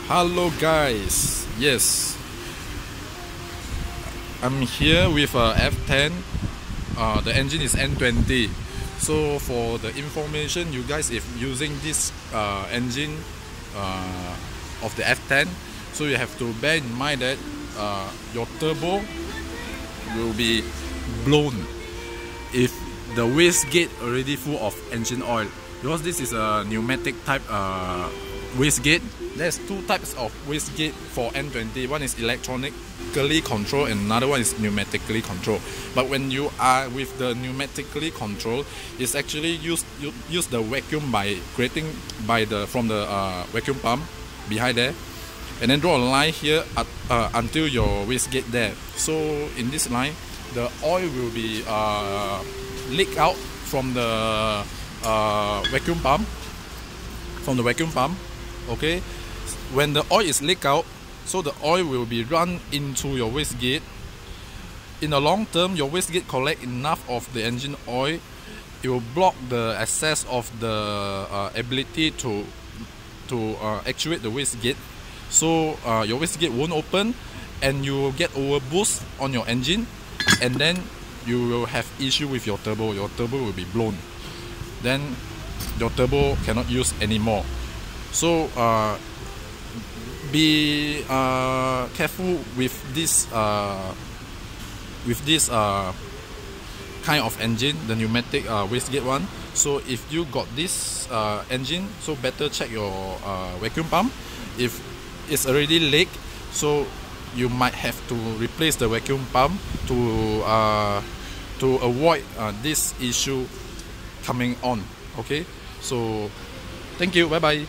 Hello guys, yes, I'm here with a F10. The engine is N20. So for the information, you guys, if using this engine of the F10, so you have to bear in mind that your turbo will be blown if the wastegate already full of engine oil, because this is a pneumatic type wastegate. There's two types of wastegate for N20. One is electronically controlled and another one is pneumatically controlled. But when you are with the pneumatically controlled, it's actually use the vacuum by creating from the vacuum pump behind there, and then draw a line here until your wastegate there. So in this line, the oil will be leak out from the vacuum pump. Okay, when the oil is leak out, so the oil will be run into your wastegate. In the long term, your wastegate collect enough of the engine oil, it will block the access of the ability to actuate the wastegate. So your wastegate won't open, and you will get overboost on your engine, and then you will have issue with your turbo. Your turbo will be blown. Then your turbo cannot use anymore. So be careful with this kind of engine, the pneumatic wastegate one. So if you got this engine, so better check your vacuum pump. If it's already leaked, so you might have to replace the vacuum pump to avoid this issue coming on. Okay, so thank you, bye bye.